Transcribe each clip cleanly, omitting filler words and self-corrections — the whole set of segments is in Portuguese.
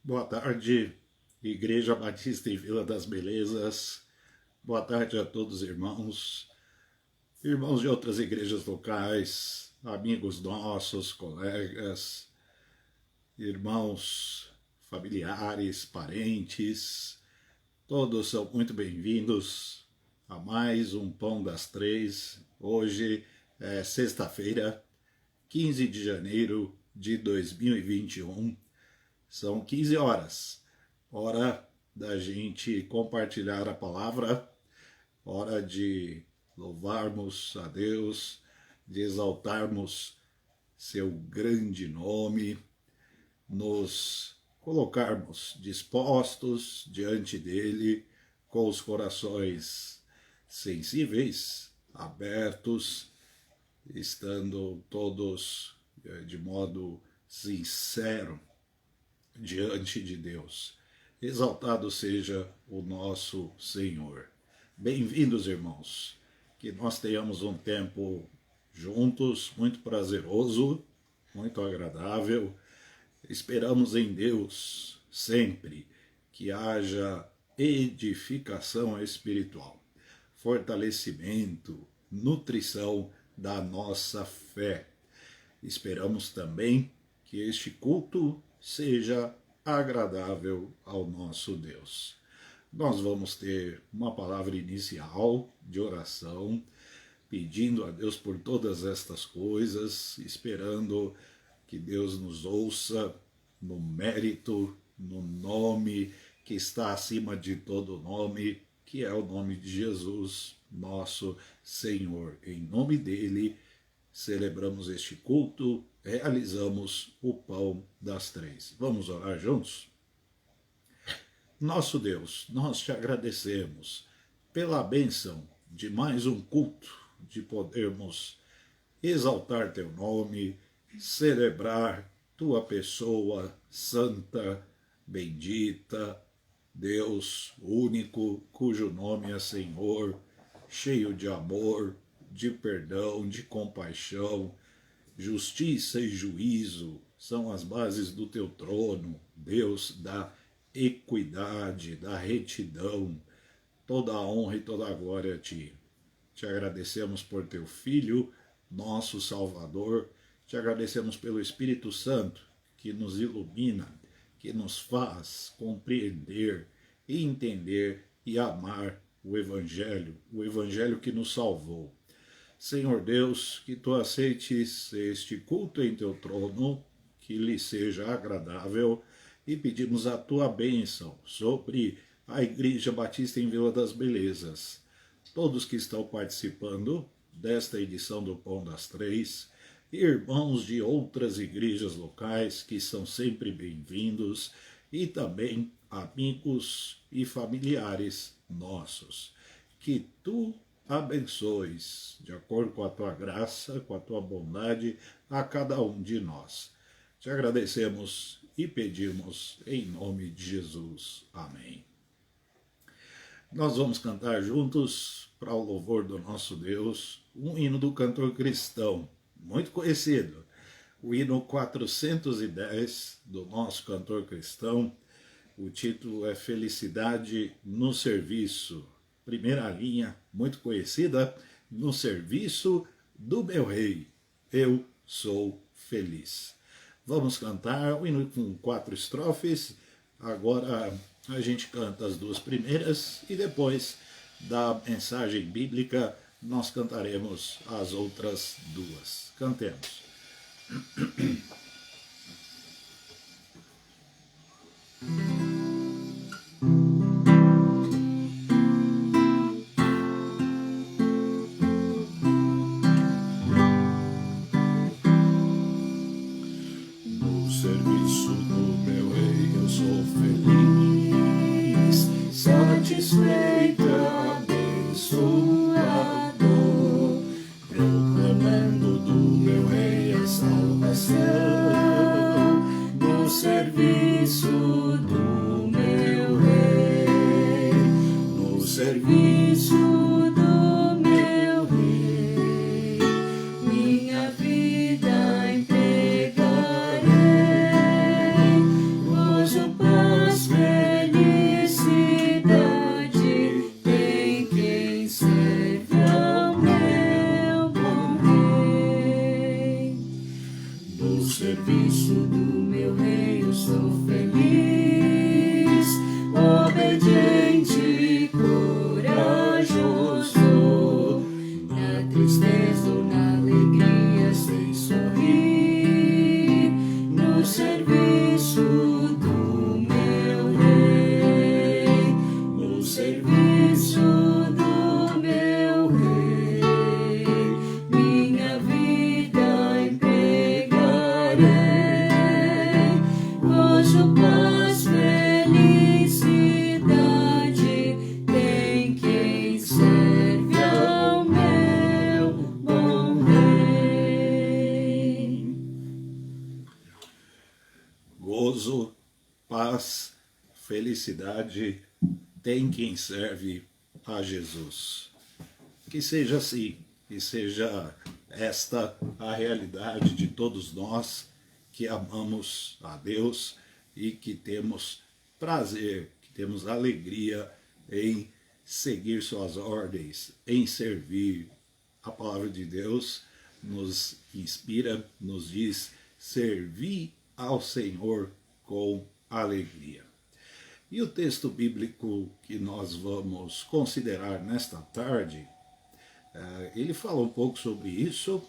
Boa tarde, Igreja Batista em Vila das Belezas. Boa tarde a todos, irmãos, irmãos de outras igrejas locais, amigos nossos, colegas, irmãos, familiares, parentes. Todos são muito bem-vindos a mais um Pão das Três. Hoje é sexta-feira, 15 de janeiro de 2021. São 15 horas, hora da gente compartilhar a palavra, hora de louvarmos a Deus, de exaltarmos seu grande nome, nos colocarmos dispostos diante dele, com os corações sensíveis, abertos, estando todos de modo sincero diante de Deus. Exaltado seja o nosso Senhor. Bem-vindos, irmãos. Que nós tenhamos um tempo juntos, muito prazeroso, muito agradável. Esperamos em Deus sempre que haja edificação espiritual, fortalecimento, nutrição da nossa fé. Esperamos também que este culto seja agradável ao nosso Deus. Nós vamos ter uma palavra inicial de oração, pedindo a Deus por todas estas coisas, esperando que Deus nos ouça no mérito, no nome que está acima de todo nome, que é o nome de Jesus, nosso Senhor. Em nome dele, celebramos este culto, realizamos o Pão das Três. Vamos orar juntos? Nosso Deus, nós te agradecemos pela bênção de mais um culto, de podermos exaltar teu nome, celebrar tua pessoa santa, bendita, Deus único, cujo nome é Senhor, cheio de amor, de perdão, de compaixão. Justiça e juízo são as bases do teu trono, Deus da equidade, da retidão. Toda a honra e toda a glória a ti. Te agradecemos por teu Filho, nosso Salvador. Te agradecemos pelo Espírito Santo, que nos ilumina, que nos faz compreender, entender e amar o Evangelho que nos salvou. Senhor Deus, que tu aceites este culto em teu trono, que lhe seja agradável, e pedimos a tua bênção sobre a Igreja Batista em Vila das Belezas. Todos que estão participando desta edição do Pão das Três, irmãos de outras igrejas locais que são sempre bem-vindos, e também amigos e familiares nossos. Que tu abençoes, de acordo com a tua graça, com a tua bondade, a cada um de nós. Te agradecemos e pedimos em nome de Jesus. Amém. Nós vamos cantar juntos, para o louvor do nosso Deus, um hino do cantor cristão, muito conhecido, o hino 410 do nosso cantor cristão. O título é Felicidade no Serviço. Primeira linha, muito conhecida, no serviço do meu rei, eu sou feliz. Vamos cantar o hino com 4 estrofes. Agora a gente canta as 2 primeiras e depois da mensagem bíblica nós cantaremos as outras 2. Cantemos. Minha vida entregarei, gozo para No serviço do meu rei eu sou feliz, obediente e corajoso. Na tristeza ou na alegria sei sorrir, no serviço do meu rei, no serviço do meu rei, minha vida entregarei. Gozo, paz, felicidade tem quem serve ao meu bom rei. Gozo, paz, felicidade tem quem serve a Jesus. Que seja assim, que seja esta a realidade de todos nós que amamos a Deus e que temos prazer, que temos alegria em seguir suas ordens, em servir. A palavra de Deus nos inspira, nos diz: servir ao Senhor com alegria. E o texto bíblico que nós vamos considerar nesta tarde, ele fala um pouco sobre isso.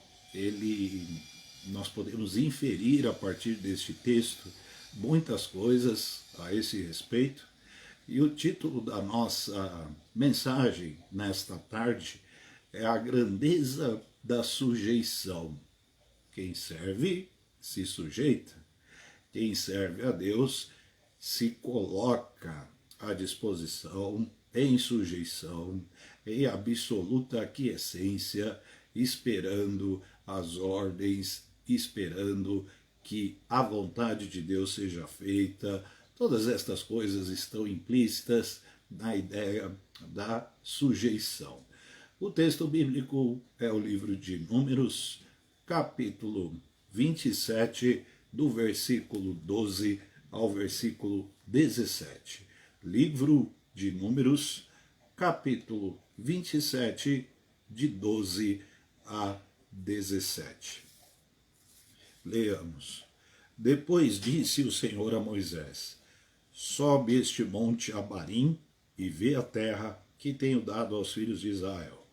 Nós podemos inferir a partir deste texto muitas coisas a esse respeito. E o título da nossa mensagem nesta tarde é a grandeza da sujeição. Quem serve se sujeita. Quem serve a Deus se coloca à disposição, em sujeição, em absoluta aquiescência, esperando as ordens, esperando que a vontade de Deus seja feita. Todas estas coisas estão implícitas na ideia da sujeição. O texto bíblico é o livro de Números, capítulo 27, do versículo 12 ao versículo 17. Livro de Números, capítulo 27, de 12 a 17. Leamos. Depois disse o Senhor a Moisés: sobe este monte Abarim e vê a terra que tenho dado aos filhos de Israel.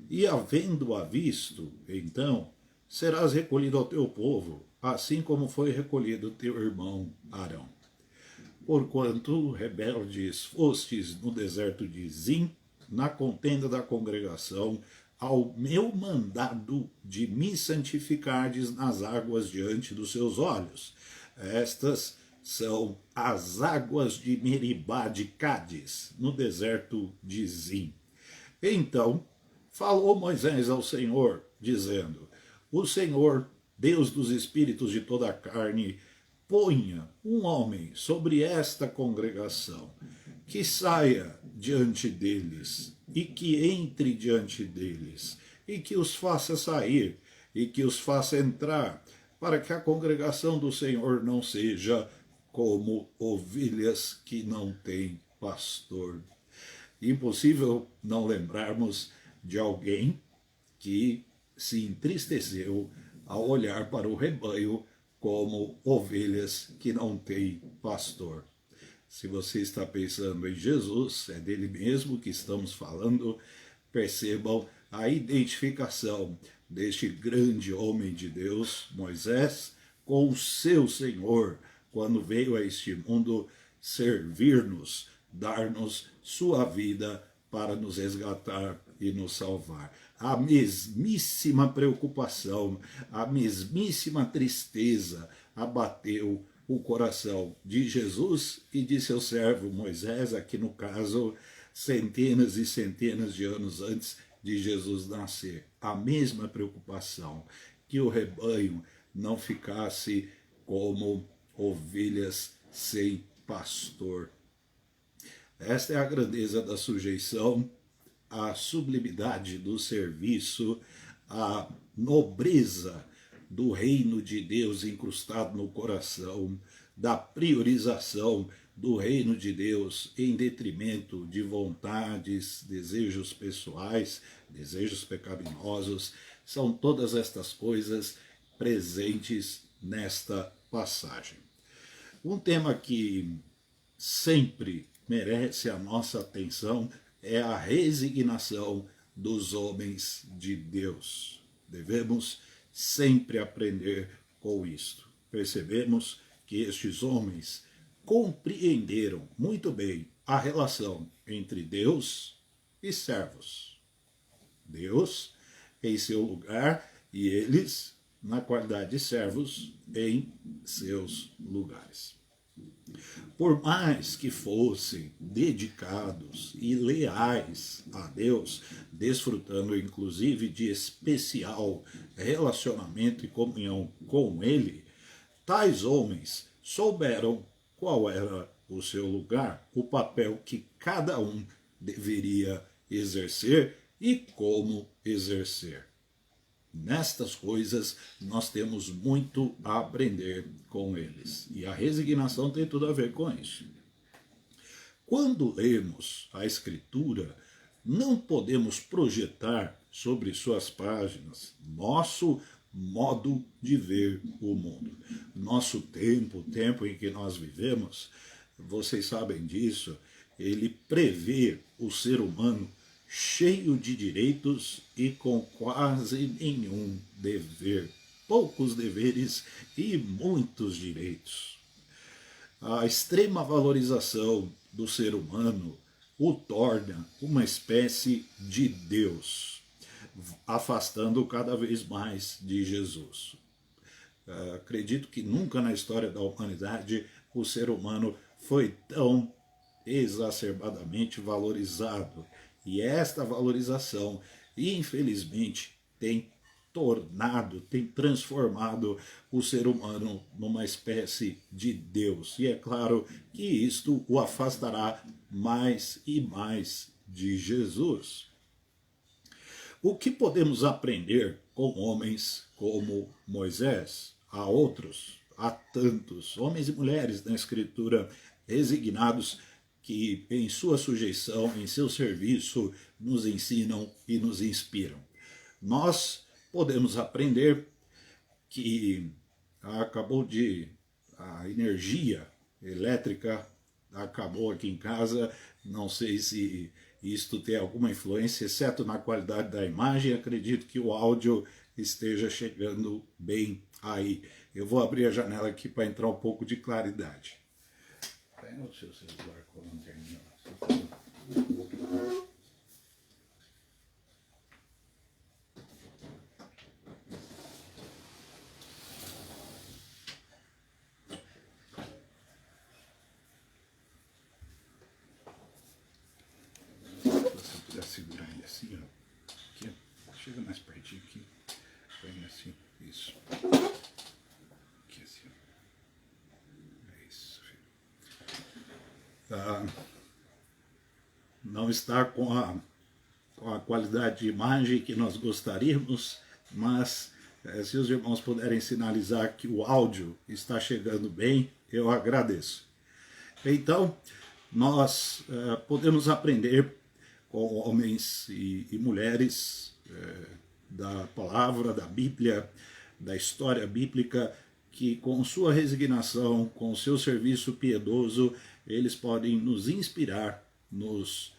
E havendo-a visto, então serás recolhido ao teu povo, assim como foi recolhido teu irmão Arão. Porquanto rebeldes fostes no deserto de Zim, na contenda da congregação, ao meu mandado de me santificardes nas águas diante dos seus olhos. Estas são as águas de Meribá de Cádiz, no deserto de Zim. Então falou Moisés ao Senhor, dizendo: o Senhor, Deus dos espíritos de toda a carne, ponha um homem sobre esta congregação, que saia diante deles, e que entre diante deles, e que os faça sair, e que os faça entrar, para que a congregação do Senhor não seja como ovelhas que não têm pastor. Impossível não lembrarmos de alguém que se entristeceu ao olhar para o rebanho como ovelhas que não têm pastor. Se você está pensando em Jesus, é dele mesmo que estamos falando. Percebam a identificação deste grande homem de Deus, Moisés, com o seu Senhor, quando veio a este mundo servir-nos, dar-nos sua vida para nos resgatar e nos salvar. A mesmíssima preocupação, a mesmíssima tristeza abateu o coração de Jesus e de seu servo Moisés, aqui no caso, centenas e centenas de anos antes de Jesus nascer. A mesma preocupação, que o rebanho não ficasse como ovelhas sem pastor. Esta é a grandeza da sujeição, a sublimidade do serviço, a nobreza do reino de Deus incrustado no coração, da priorização do reino de Deus em detrimento de vontades, desejos pessoais, desejos pecaminosos. São todas estas coisas presentes nesta passagem. Um tema que sempre merece a nossa atenção é a resignação dos homens de Deus. Devemos sempre aprender com isto. Percebemos que estes homens compreenderam muito bem a relação entre Deus e servos. Deus em seu lugar e eles, na qualidade de servos, em seus lugares. Por mais que fossem dedicados e leais a Deus, desfrutando inclusive de especial relacionamento e comunhão com Ele, tais homens souberam qual era o seu lugar, o papel que cada um deveria exercer e como exercer. Nestas coisas nós temos muito a aprender com eles. E a resignação tem tudo a ver com isso. Quando lemos a Escritura, não podemos projetar sobre suas páginas nosso modo de ver o mundo. Nosso tempo, o tempo em que nós vivemos, vocês sabem disso, ele prevê o ser humano cheio de direitos e com quase nenhum dever. Poucos deveres e muitos direitos. A extrema valorização do ser humano o torna uma espécie de Deus, afastando cada vez mais de Jesus. Acredito que nunca na história da humanidade o ser humano foi tão exacerbadamente valorizado. E esta valorização, infelizmente, tem transformado o ser humano numa espécie de Deus. E é claro que isto o afastará mais e mais de Jesus. O que podemos aprender com homens como Moisés? Há outros, há tantos, homens e mulheres na Escritura resignados, que em sua sujeição, em seu serviço, nos ensinam e nos inspiram. Nós podemos aprender que a energia elétrica acabou aqui em casa, não sei se isto tem alguma influência, exceto na qualidade da imagem, acredito que o áudio esteja chegando bem aí. Eu vou abrir a janela aqui para entrar um pouco de claridade. Pega o seu celular com a lanterninha. Se você puder segurar ele assim, ó. Aqui, chega mais pertinho aqui. Põe assim, isso. Aqui assim, ó. É isso, filho. Não está com a qualidade de imagem que nós gostaríamos, mas se os irmãos puderem sinalizar que o áudio está chegando bem, eu agradeço. Então, nós podemos aprender com homens e mulheres da palavra, da Bíblia, da história bíblica, que com sua resignação, com seu serviço piedoso, eles podem nos inspirar, nos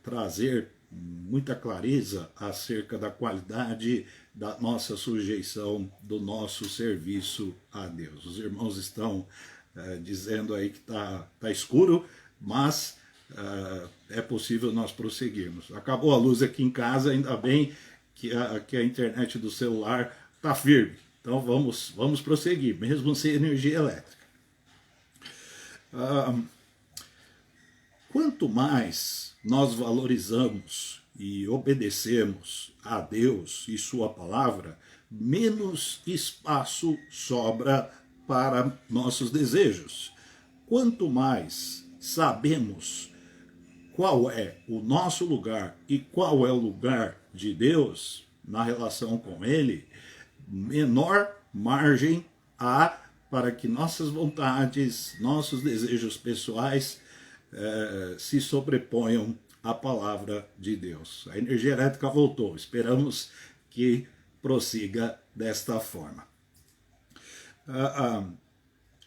trazer muita clareza acerca da qualidade da nossa sujeição, do nosso serviço a Deus. Os irmãos estão dizendo aí que está escuro, mas é possível nós prosseguirmos. Acabou a luz aqui em casa, ainda bem que a internet do celular está firme. Então vamos prosseguir, mesmo sem energia elétrica. Quanto mais nós valorizamos e obedecemos a Deus e sua palavra, menos espaço sobra para nossos desejos. Quanto mais sabemos qual é o nosso lugar e qual é o lugar de Deus na relação com Ele, menor margem há para que nossas vontades, nossos desejos pessoais se sobreponham à palavra de Deus. A energia elétrica voltou, esperamos que prossiga desta forma. Ah, ah,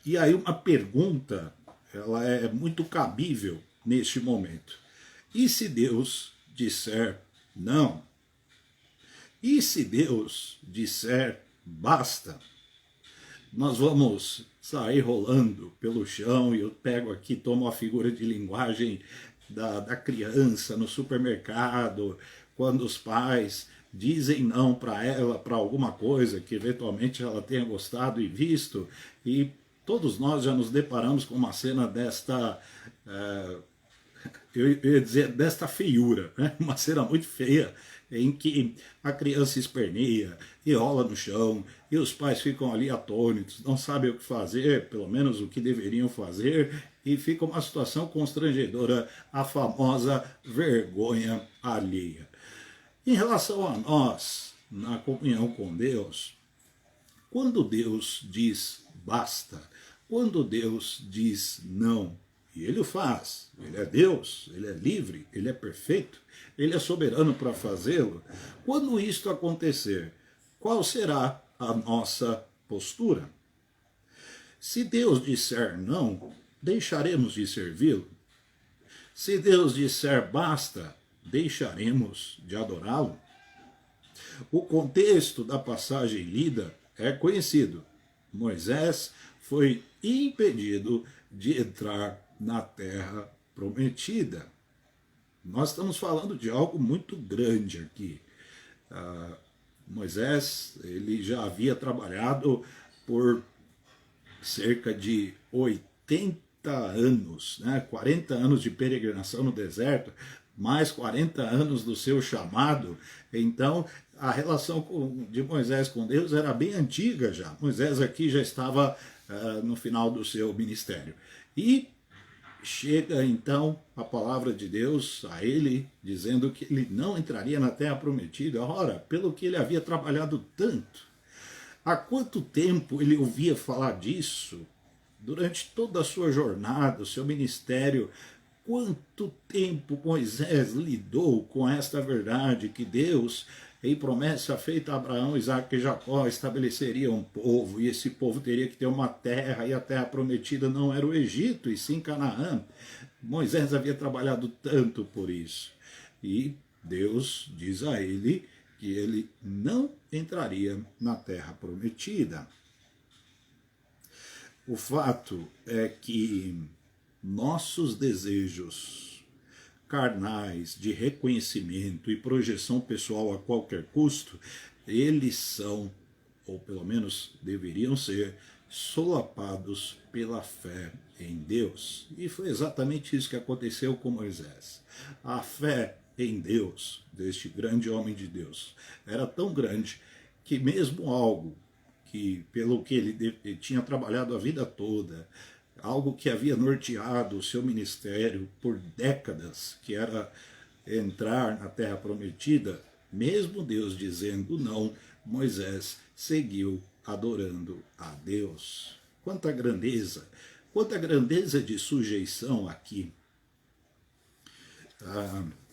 e aí uma pergunta, ela é muito cabível neste momento. E se Deus disser não? E se Deus disser basta? Nós vamos sair rolando pelo chão e eu pego aqui, tomo a figura de linguagem da criança no supermercado, quando os pais dizem não para ela, para alguma coisa que eventualmente ela tenha gostado e visto, e todos nós já nos deparamos com uma cena desta, eu ia dizer, desta feiura, né? Uma cena muito feia, em que a criança esperneia e rola no chão, e os pais ficam ali atônitos, não sabem o que fazer, pelo menos o que deveriam fazer, e fica uma situação constrangedora, a famosa vergonha alheia. Em relação a nós, na comunhão com Deus, quando Deus diz basta, quando Deus diz não, e Ele o faz, Ele é Deus, Ele é livre, Ele é perfeito, Ele é soberano para fazê-lo. Quando isto acontecer, qual será a nossa postura? Se Deus disser não, deixaremos de servi-lo? Se Deus disser basta, deixaremos de adorá-lo? O contexto da passagem lida é conhecido. Moisés foi impedido de entrar na terra prometida. Nós estamos falando de algo muito grande aqui. Moisés, ele já havia trabalhado por cerca de 80 anos, né? 40 anos de peregrinação no deserto, mais 40 anos do seu chamado. Então, a relação de Moisés com Deus era bem antiga já. Moisés aqui já estava no final do seu ministério. E chega então a palavra de Deus a ele, dizendo que ele não entraria na terra prometida. Ora, pelo que ele havia trabalhado tanto. Há quanto tempo ele ouvia falar disso? Durante toda a sua jornada, o seu ministério, quanto tempo Moisés lidou com esta verdade que Deus, em promessa feita a Abraão, Isaque e Jacó, estabeleceria um povo, e esse povo teria que ter uma terra, e a terra prometida não era o Egito, e sim Canaã. Moisés havia trabalhado tanto por isso. E Deus diz a ele que ele não entraria na terra prometida. O fato é que nossos desejos carnais de reconhecimento e projeção pessoal a qualquer custo, eles são, ou pelo menos deveriam ser, solapados pela fé em Deus. E foi exatamente isso que aconteceu com Moisés. A fé em Deus, deste grande homem de Deus, era tão grande que mesmo algo que, pelo que ele tinha trabalhado a vida toda, algo que havia norteado o seu ministério por décadas, que era entrar na terra prometida, mesmo Deus dizendo não, Moisés seguiu adorando a Deus. Quanta grandeza de sujeição aqui.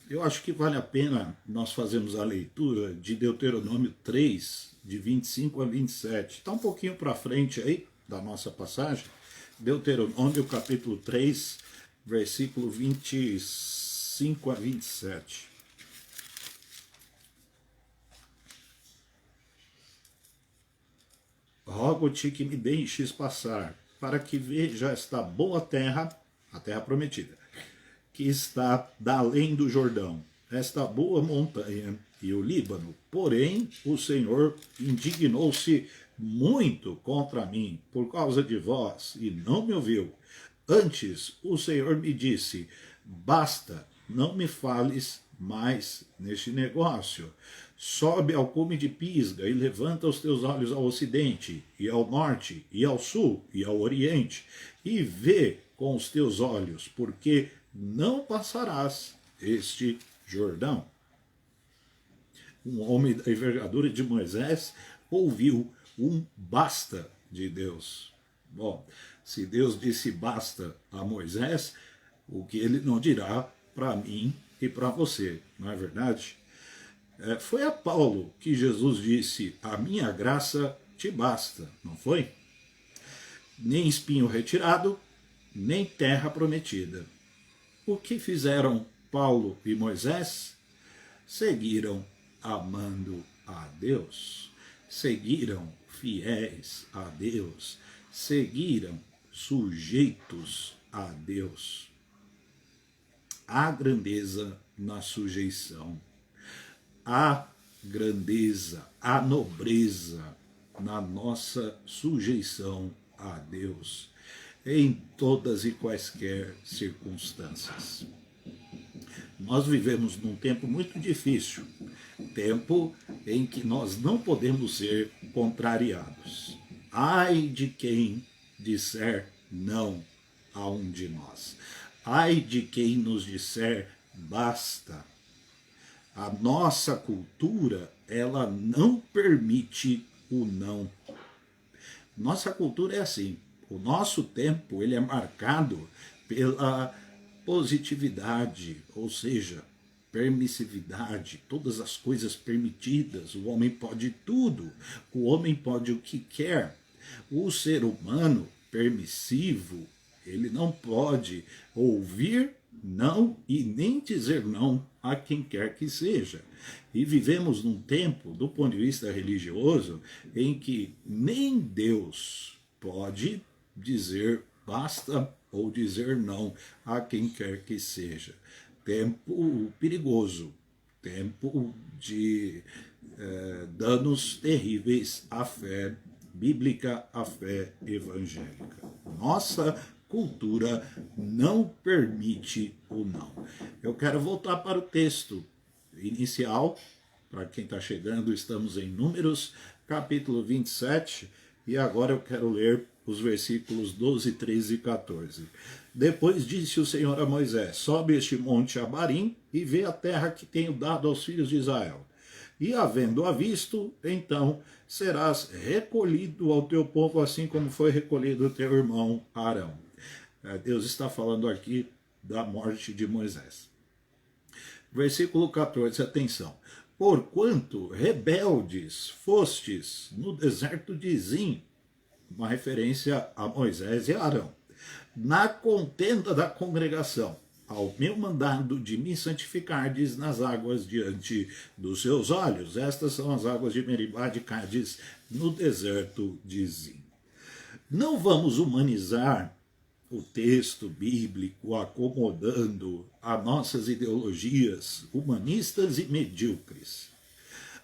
Eu acho que vale a pena nós fazermos a leitura de Deuteronômio 3, de 25 a 27. Está um pouquinho para frente aí da nossa passagem. Deuteronômio capítulo 3, versículo 25 a 27. Rogo-te que me deixes passar, para que veja esta boa terra, a terra prometida, que está da além do Jordão, esta boa montanha e o Líbano. Porém, o Senhor indignou-se muito contra mim por causa de vós, e não me ouviu. Antes, o Senhor me disse, basta, não me fales mais neste negócio. Sobe ao cume de Pisga e levanta os teus olhos ao ocidente, e ao norte, e ao sul, e ao oriente, e vê com os teus olhos, porque não passarás este Jordão. Um homem da envergadura de Moisés ouviu um basta de Deus. Bom, se Deus disse basta a Moisés, o que ele não dirá para mim e para você, não é verdade? Foi a Paulo que Jesus disse, a minha graça te basta, não foi? nem espinho retirado, nem terra prometida. O que fizeram Paulo e Moisés? Seguiram amando a Deus, seguiram fiéis a Deus, seguiram sujeitos a Deus. Há grandeza na sujeição, há grandeza, há nobreza na nossa sujeição a Deus, em todas e quaisquer circunstâncias. Nós vivemos num tempo muito difícil, tempo em que nós não podemos ser contrariados. Ai de quem disser não a um de nós. Ai de quem nos disser basta. A nossa cultura, ela não permite o não. Nossa cultura é assim. O nosso tempo, ele é marcado pela positividade, ou seja, permissividade, todas as coisas permitidas, o homem pode tudo, o homem pode o que quer. O ser humano permissivo, ele não pode ouvir não e nem dizer não a quem quer que seja. E vivemos num tempo, do ponto de vista religioso, em que nem Deus pode dizer basta ou dizer não a quem quer que seja. Tempo perigoso, tempo de danos terríveis à fé bíblica, à fé evangélica. Nossa cultura não permite o não. Eu quero voltar para o texto inicial. Para quem está chegando, estamos em Números, capítulo 27, e agora eu quero ler os versículos 12, 13 e 14. Depois disse o Senhor a Moisés: sobe este monte Abarim e vê a terra que tenho dado aos filhos de Israel. E havendo-a visto, então serás recolhido ao teu povo, assim como foi recolhido o teu irmão Arão. Deus está falando aqui da morte de Moisés. Versículo 14, atenção. Porquanto rebeldes fostes no deserto de Zim, uma referência a Moisés e Arão, na contenda da congregação, ao meu mandado de me santificardes nas águas diante dos seus olhos. Estas são as águas de Meribá de Cádiz, no deserto de Zim. Não vamos humanizar o texto bíblico acomodando a nossas ideologias humanistas e medíocres.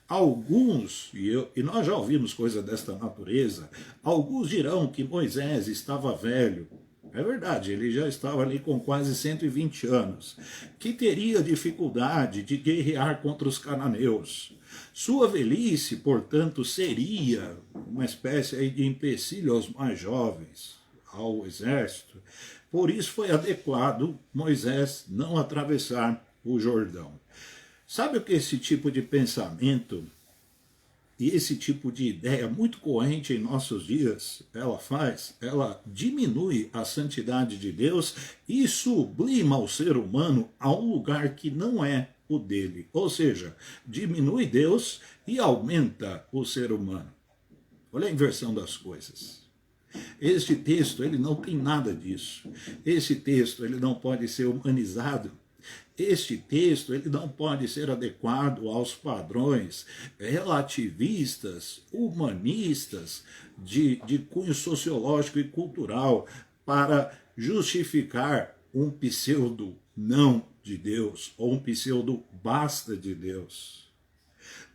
Alguns, e nós já ouvimos coisa desta natureza, alguns dirão que Moisés estava velho. É verdade, ele já estava ali com quase 120 anos, que teria dificuldade de guerrear contra os cananeus. Sua velhice, portanto, seria uma espécie de empecilho aos mais jovens, ao exército. Por isso foi adequado Moisés não atravessar o Jordão. Sabe o que esse tipo de pensamento e esse tipo de ideia muito corrente em nossos dias ela faz? Ela diminui a santidade de Deus e sublima o ser humano a um lugar que não é o dele. Ou seja, diminui Deus e aumenta o ser humano. Olha a inversão das coisas. Este texto, ele não tem nada disso. Esse texto, ele não pode ser humanizado. Este texto, ele não pode ser adequado aos padrões relativistas, humanistas, de cunho sociológico e cultural, para justificar um pseudo não de Deus, ou um pseudo basta de Deus.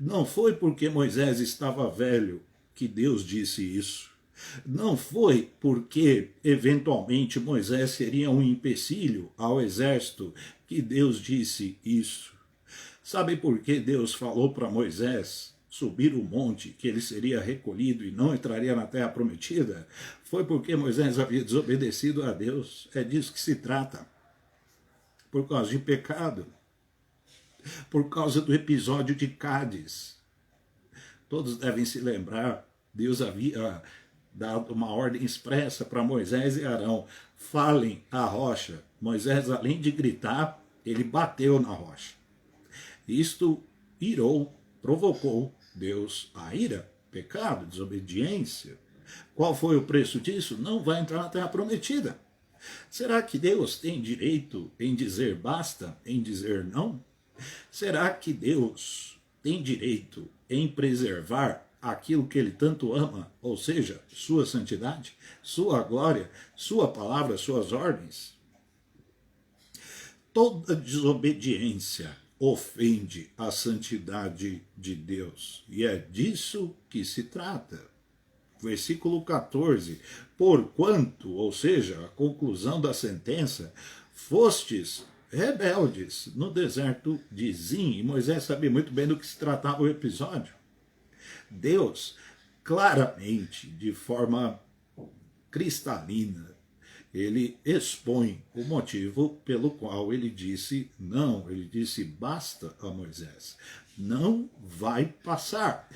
Não foi porque Moisés estava velho que Deus disse isso. Não foi porque, eventualmente, Moisés seria um empecilho ao exército que Deus disse isso. Sabe por que Deus falou para Moisés subir o monte, que ele seria recolhido e não entraria na terra prometida? Foi porque Moisés havia desobedecido a Deus. É disso que se trata. Por causa de pecado. Por causa do episódio de Cádiz. Todos devem se lembrar, Deus havia dado uma ordem expressa para Moisés e Arão: falem à rocha. Moisés, além de gritar, ele bateu na rocha. Isto irou, provocou Deus a ira, pecado, desobediência. Qual foi o preço disso? Não vai entrar na terra prometida. Será que Deus tem direito em dizer basta, em dizer não? Será que Deus tem direito em preservar aquilo que ele tanto ama, ou seja, sua santidade, sua glória, sua palavra, suas ordens? Toda desobediência ofende a santidade de Deus, e é disso que se trata. Versículo 14, porquanto, ou seja, a conclusão da sentença, fostes rebeldes no deserto de Zim. E Moisés sabia muito bem do que se tratava o episódio. Deus, claramente, de forma cristalina, ele expõe o motivo pelo qual ele disse não, ele disse basta a Moisés. Não vai passar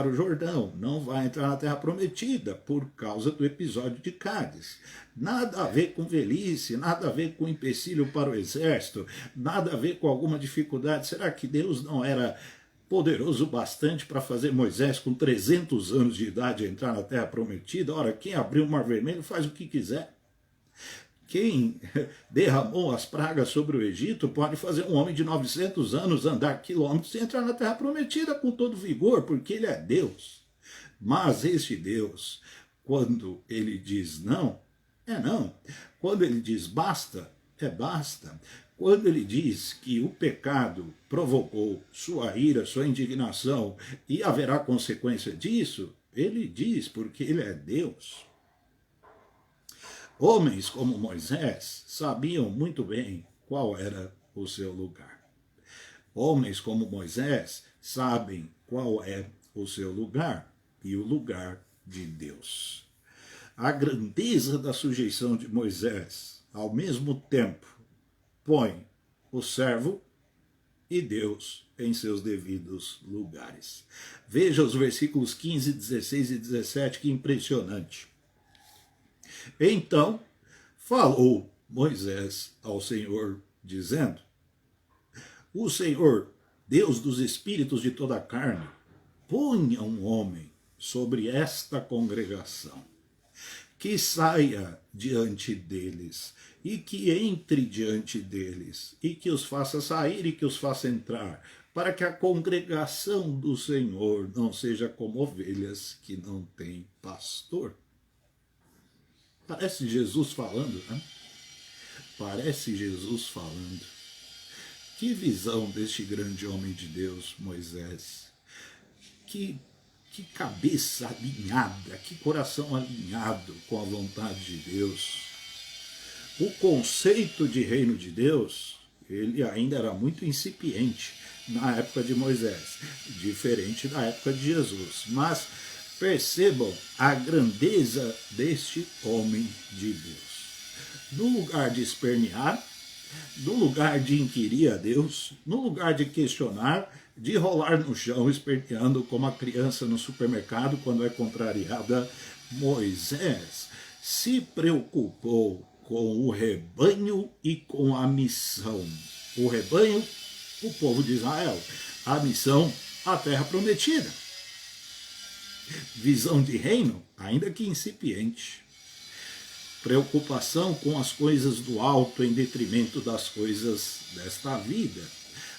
o Jordão, não vai entrar na terra prometida por causa do episódio de Cádiz. Nada a ver com velhice, nada a ver com empecilho para o exército, nada a ver com alguma dificuldade. Será que Deus não era poderoso bastante para fazer Moisés com 300 anos de idade entrar na terra prometida? Ora, quem abriu o mar vermelho faz o que quiser. Quem derramou as pragas sobre o Egito pode fazer um homem de 900 anos andar quilômetros e entrar na terra prometida com todo vigor, porque ele é Deus. Mas este Deus, quando ele diz não, é não. Quando ele diz basta, é basta. Quando ele diz que o pecado provocou sua ira, sua indignação e haverá consequência disso, ele diz porque ele é Deus. Homens como Moisés sabiam muito bem qual era o seu lugar. Homens como Moisés sabem qual é o seu lugar e o lugar de Deus. A grandeza da sujeição de Moisés, ao mesmo tempo, põe o servo e Deus em seus devidos lugares. Veja os versículos 15, 16 e 17, que impressionante. Então falou Moisés ao Senhor, dizendo: o Senhor, Deus dos espíritos de toda a carne, ponha um homem sobre esta congregação, que saia diante deles, e que entre diante deles, e que os faça sair e que os faça entrar, para que a congregação do Senhor não seja como ovelhas que não têm pastor. Parece Jesus falando, né? Parece Jesus falando. Que visão deste grande homem de Deus, Moisés. Que cabeça alinhada, que coração alinhado com a vontade de Deus. O conceito de reino de Deus, ele ainda era muito incipiente na época de Moisés, diferente da época de Jesus. Mas percebam a grandeza deste homem de Deus. No lugar de espernear, no lugar de inquirir a Deus, no lugar de questionar, de rolar no chão esperneando como a criança no supermercado quando é contrariada, Moisés se preocupou com o rebanho e com a missão. O rebanho, o povo de Israel. A missão, a terra prometida. Visão de reino, ainda que incipiente. Preocupação com as coisas do alto em detrimento das coisas desta vida.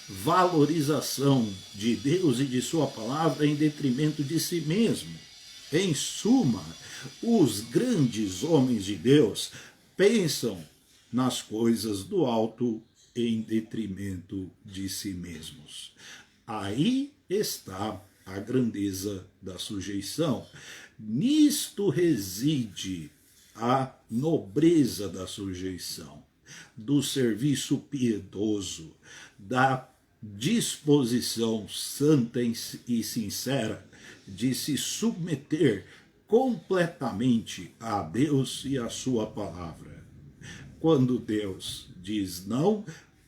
Valorização de Deus e de sua palavra em detrimento de si mesmo. Em suma, os grandes homens de Deus pensam nas coisas do alto em detrimento de si mesmos. Aí está a grandeza da sujeição. Nisto reside a nobreza da sujeição, do serviço piedoso, da disposição santa e sincera de se submeter completamente a Deus e a sua palavra. Quando Deus diz não,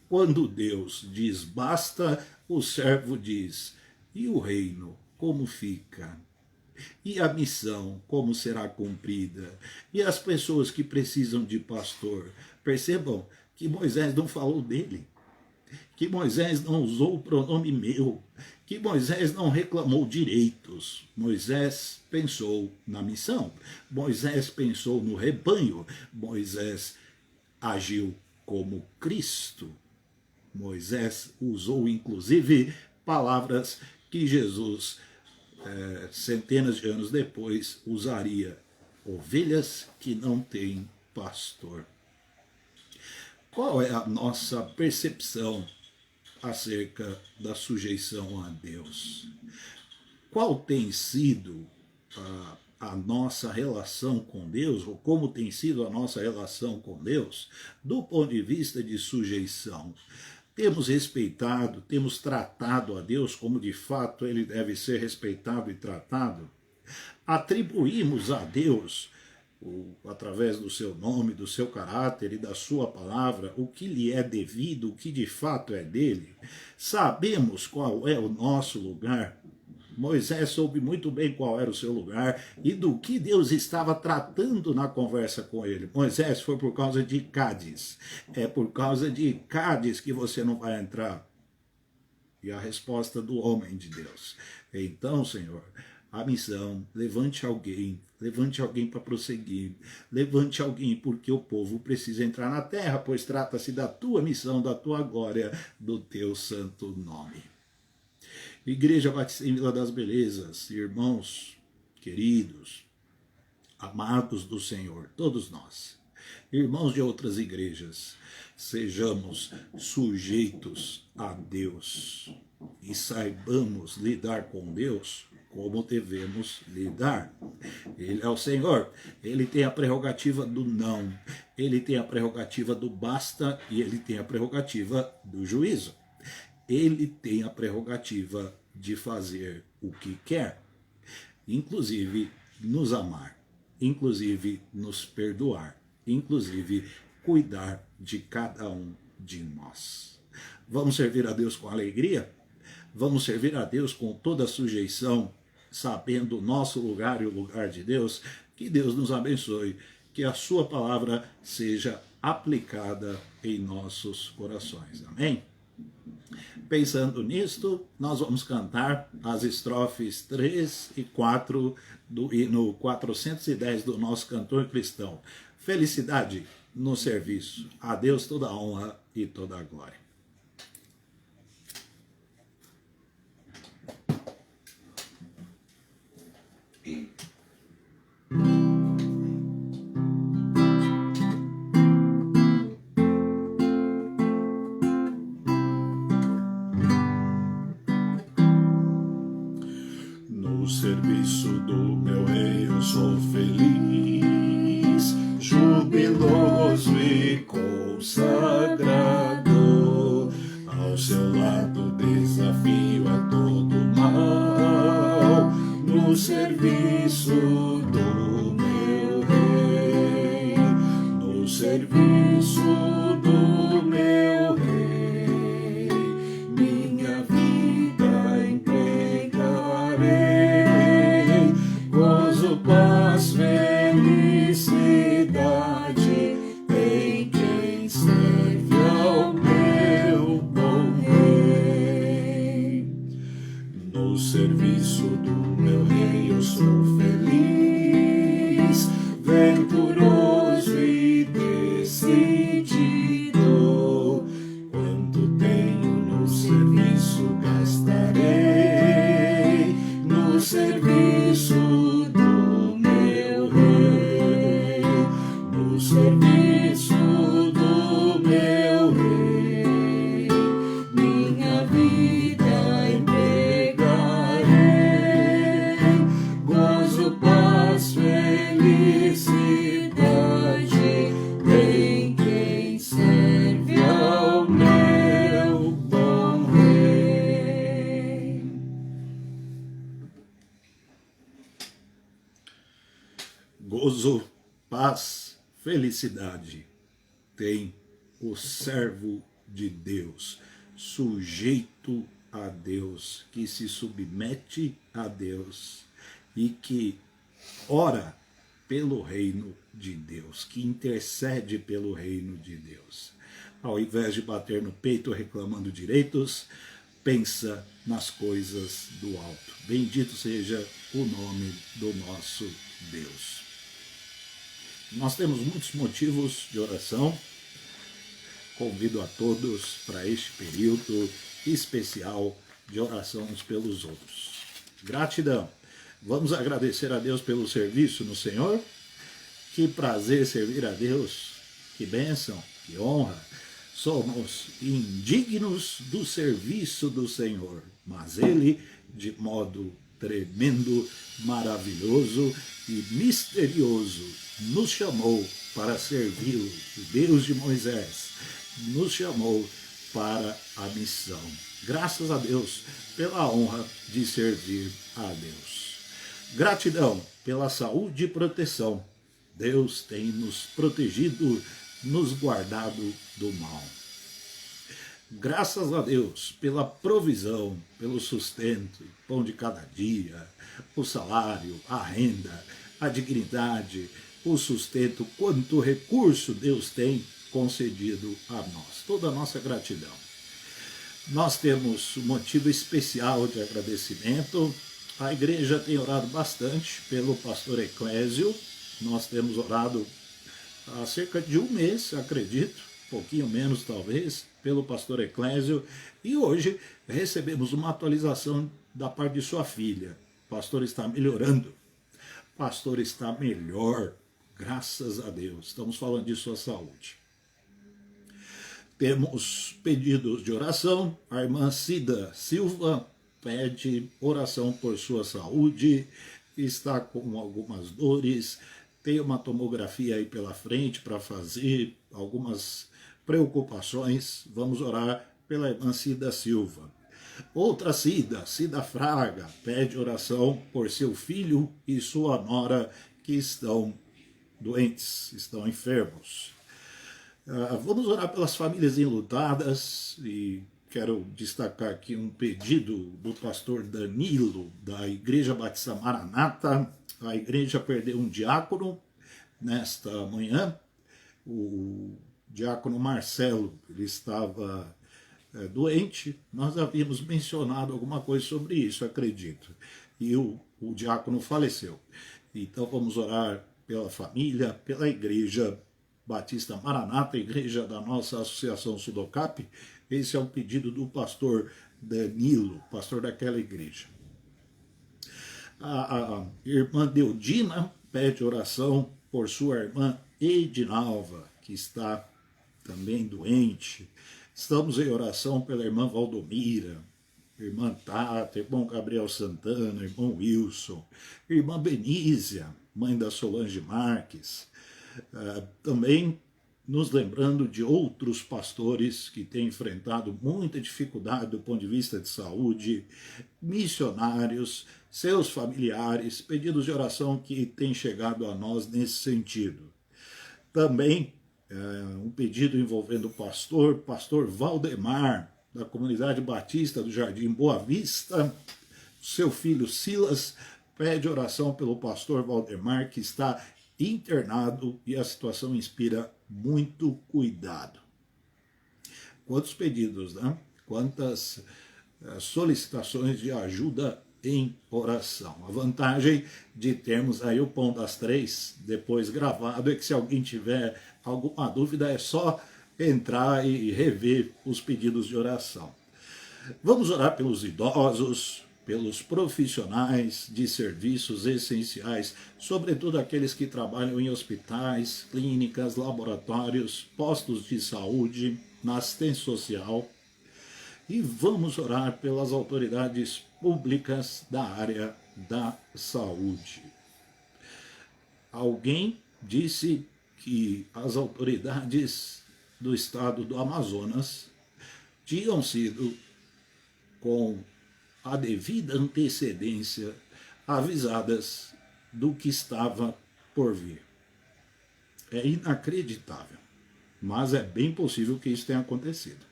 quando Deus diz basta, o servo diz: e o reino, como fica? E a missão, como será cumprida? E as pessoas que precisam de pastor? Percebam que Moisés não falou dele. que Moisés não usou o pronome meu, que Moisés não reclamou direitos. Moisés pensou na missão, Moisés pensou no rebanho, Moisés agiu como Cristo. Moisés usou inclusive palavras que Jesus, centenas de anos depois, usaria: ovelhas que não têm pastor. Qual é a nossa percepção acerca da sujeição a Deus? Qual tem sido a nossa relação com Deus, ou como tem sido a nossa relação com Deus, do ponto de vista de sujeição? Temos respeitado, temos tratado a Deus como de fato ele deve ser respeitado e tratado? Atribuímos a Deus, através do seu nome, do seu caráter e da sua palavra, o que lhe é devido, o que de fato é dele? Sabemos qual é o nosso lugar? Moisés soube muito bem qual era o seu lugar e do que Deus estava tratando na conversa com ele. Moisés, foi por causa de Cádiz. É por causa de Cádiz que você não vai entrar. E a resposta do homem de Deus: então, Senhor, a missão, levante alguém para prosseguir, levante alguém porque o povo precisa entrar na terra, pois trata-se da tua missão, da tua glória, do teu santo nome. Igreja Batista em Vila das Belezas, irmãos queridos, amados do Senhor, todos nós, irmãos de outras igrejas, sejamos sujeitos a Deus e saibamos lidar com Deus como devemos lidar. Ele é o Senhor, ele tem a prerrogativa do não, ele tem a prerrogativa do basta e ele tem a prerrogativa do juízo. Ele tem a prerrogativa de fazer o que quer, inclusive nos amar, inclusive nos perdoar, inclusive cuidar de cada um de nós. Vamos servir a Deus com alegria? Vamos servir a Deus com toda a sujeição, sabendo o nosso lugar e o lugar de Deus? Que Deus nos abençoe, que a sua palavra seja aplicada em nossos corações. Amém? Pensando nisto, nós vamos cantar as estrofes 3 e 4 do hino 410 do nosso cantor cristão. Felicidade no serviço. A Deus toda a honra e toda a glória. No serviço do meu rei eu sou feliz, jubiloso e consagrado. Ao seu lado desafio a todo mal, no serviço do meu rei, no serviço do meu rei, minha vida entregarei, gozo, paz, felicidade em quem serve ao meu bom rei. No serviço do meu rei eu sou feliz, venturoso e decidido. Quanto tenho no serviço gastarei, no serviço do meu rei, no serviço do meu rei, minha vida entregarei, gozo, paz, felicidade em quem serve ao meu bom rei. Gozo, paz, felicidade tem o servo de Deus, sujeito a Deus, que se submete a Deus e que ora pelo reino de Deus, que intercede pelo reino de Deus. Ao invés de bater no peito reclamando direitos, pensa nas coisas do alto. Bendito seja o nome do nosso Deus. Nós temos muitos motivos de oração. Convido a todos para este período especial de oração uns pelos outros. Gratidão. Vamos agradecer a Deus pelo serviço no Senhor. Que prazer servir a Deus. Que bênção, que honra. Somos indignos do serviço do Senhor, mas Ele, de modo tremendo, maravilhoso e misterioso, nos chamou para servi-lo. O Deus de Moisés nos chamou para a missão. Graças a Deus pela honra de servir a Deus. Gratidão pela saúde e proteção. Deus tem nos protegido, nos guardado do mal. Graças a Deus pela provisão, pelo sustento, pão de cada dia, o salário, a renda, a dignidade, o sustento, quanto recurso Deus tem concedido a nós. Toda a nossa gratidão. Nós temos um motivo especial de agradecimento. A igreja tem orado bastante pelo pastor Eclésio. Nós temos orado há cerca de um mês, acredito, um pouquinho menos talvez, pelo pastor Eclésio, e hoje recebemos uma atualização da parte de sua filha. O pastor está melhorando, o pastor está melhor, graças a Deus. Estamos falando de sua saúde. Temos pedidos de oração. A irmã Cida Silva pede oração por sua saúde, está com algumas dores, tem uma tomografia aí pela frente para fazer, algumas preocupações. Vamos orar pela irmã Cida Silva. Outra Cida, Cida Fraga, pede oração por seu filho e sua nora que estão doentes, estão enfermos. Vamos orar pelas famílias enlutadas e quero destacar aqui um pedido do pastor Danilo, da Igreja Batista Maranata. A igreja perdeu um diácono nesta manhã, o diácono Marcelo. Ele estava doente, nós havíamos mencionado alguma coisa sobre isso, acredito, e o diácono faleceu. Então vamos orar pela família, pela Igreja Batista Maranata, igreja da nossa Associação Sudocap. Esse é um pedido do pastor Danilo, pastor daquela igreja. A irmã Deudina pede oração por sua irmã Edinalva, que está também doente. Estamos em oração pela irmã Valdomira, irmã Tata, irmão Gabriel Santana, irmão Wilson, irmã Benícia, mãe da Solange Marques. Também nos lembrando de outros pastores que têm enfrentado muita dificuldade do ponto de vista de saúde, missionários, seus familiares, pedidos de oração que têm chegado a nós nesse sentido. Também um pedido envolvendo o pastor Valdemar, da comunidade batista do Jardim Boa Vista. Seu filho Silas pede oração pelo pastor Valdemar, que está internado e a situação inspira muito cuidado. Quantos pedidos, né? Quantas solicitações de ajuda em oração. A vantagem de termos aí o Pão das Três depois gravado é que se alguém tiver alguma dúvida é só entrar e rever os pedidos de oração. Vamos orar pelos idosos, pelos profissionais de serviços essenciais, sobretudo aqueles que trabalham em hospitais, clínicas, laboratórios, postos de saúde, na assistência social. E vamos orar pelas autoridades públicas da área da saúde. Alguém disse que as autoridades do estado do Amazonas tinham sido, com a devida antecedência, avisadas do que estava por vir. É inacreditável, mas é bem possível que isso tenha acontecido.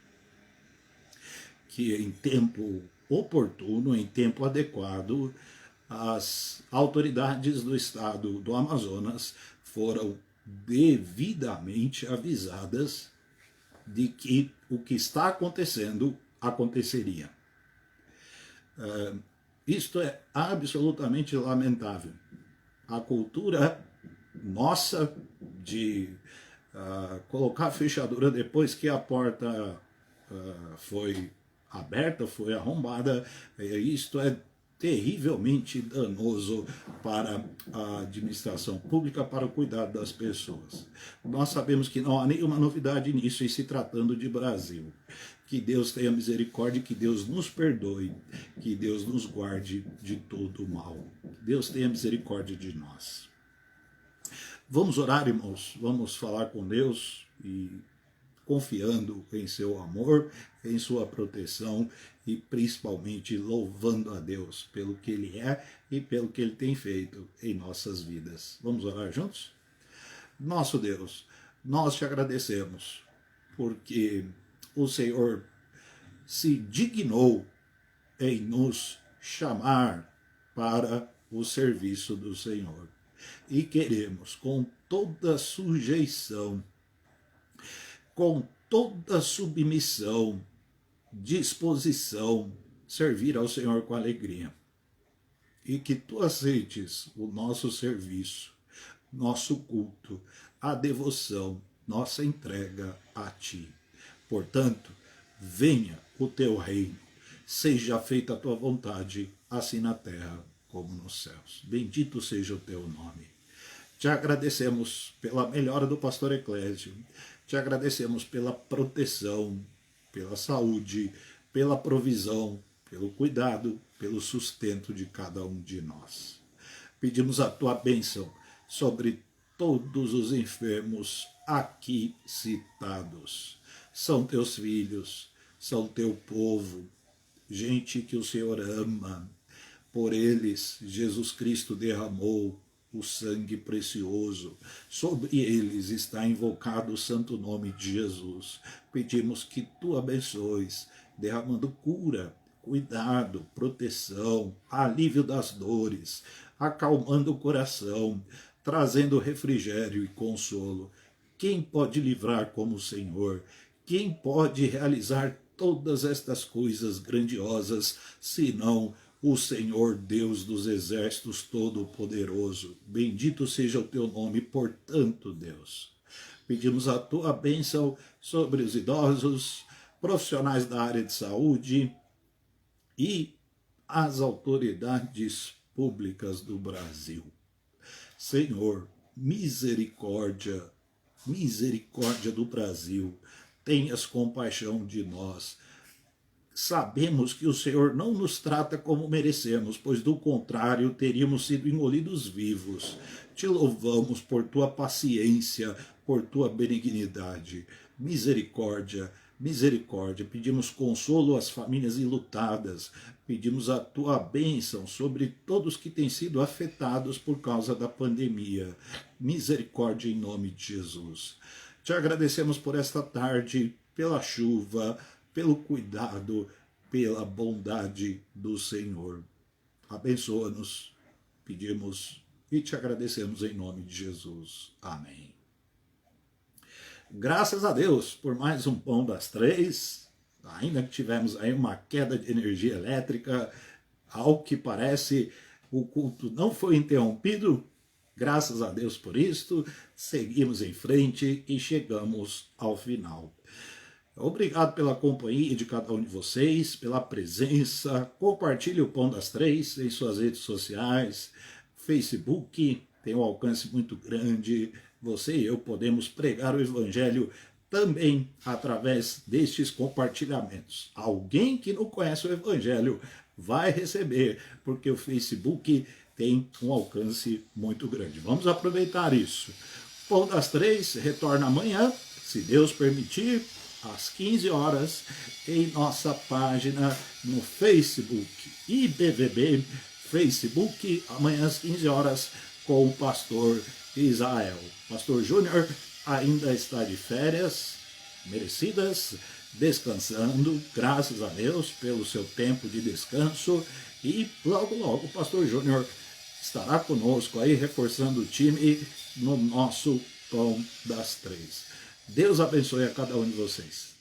Que em tempo oportuno, em tempo adequado, as autoridades do estado do Amazonas foram devidamente avisadas de que o que está acontecendo aconteceria. Isto é absolutamente lamentável. A cultura nossa de colocar a fechadura depois que a porta foi aberta, foi arrombada, isto é terrivelmente danoso para a administração pública, para o cuidado das pessoas. Nós sabemos que não há nenhuma novidade nisso, e se tratando de Brasil. Que Deus tenha misericórdia, que Deus nos perdoe, que Deus nos guarde de todo o mal. Deus tenha misericórdia de nós. Vamos orar, irmãos, vamos falar com Deus e confiando em seu amor, em sua proteção e principalmente louvando a Deus pelo que Ele é e pelo que Ele tem feito em nossas vidas. Vamos orar juntos? Nosso Deus, nós te agradecemos porque o Senhor se dignou em nos chamar para o serviço do Senhor. E queremos, com toda sujeição, com toda submissão, disposição, servir ao Senhor com alegria. E que tu aceites o nosso serviço, nosso culto, a devoção, nossa entrega a ti. Portanto, venha o teu reino, seja feita a tua vontade, assim na terra como nos céus. Bendito seja o teu nome. Te agradecemos pela melhora do pastor Eclésio, te agradecemos pela proteção, pela saúde, pela provisão, pelo cuidado, pelo sustento de cada um de nós. Pedimos a tua bênção sobre todos os enfermos aqui citados. São teus filhos, são teu povo, gente que o Senhor ama. Por eles, Jesus Cristo derramou o sangue precioso. Sobre eles está invocado o santo nome de Jesus. Pedimos que tu abençoes, derramando cura, cuidado, proteção, alívio das dores, acalmando o coração, trazendo refrigério e consolo. Quem pode livrar como o Senhor? Quem pode realizar todas estas coisas grandiosas, senão o Senhor Deus dos exércitos todo-poderoso? Bendito seja o teu nome, portanto, Deus. Pedimos a tua bênção sobre os idosos, profissionais da área de saúde e as autoridades públicas do Brasil. Senhor, misericórdia, misericórdia do Brasil, tenhas compaixão de nós. Sabemos que o Senhor não nos trata como merecemos, pois do contrário teríamos sido engolidos vivos. Te louvamos por tua paciência, por tua benignidade. Misericórdia, misericórdia. Pedimos consolo às famílias enlutadas. Pedimos a tua bênção sobre todos que têm sido afetados por causa da pandemia. Misericórdia em nome de Jesus. Te agradecemos por esta tarde, pela chuva, pelo cuidado, pela bondade do Senhor. Abençoa-nos, pedimos e te agradecemos em nome de Jesus. Amém. Graças a Deus por mais um Pão das Três, ainda que tivemos aí uma queda de energia elétrica, ao que parece o culto não foi interrompido. Graças a Deus por isto, seguimos em frente e chegamos ao final. Obrigado pela companhia de cada um de vocês, pela presença. Compartilhe o Pão das Três em suas redes sociais. Facebook tem um alcance muito grande. Você e eu podemos pregar o Evangelho também através destes compartilhamentos. Alguém que não conhece o Evangelho vai receber, porque o Facebook tem um alcance muito grande. Vamos aproveitar isso. O Pão das Três retorna amanhã, se Deus permitir, às 15 horas, em nossa página no Facebook, IBVB Facebook, amanhã às 15 horas, com o pastor Israel. Pastor Júnior ainda está de férias merecidas, descansando, graças a Deus pelo seu tempo de descanso, e logo logo o pastor Júnior estará conosco aí, reforçando o time no nosso Pão das Três. Deus abençoe a cada um de vocês.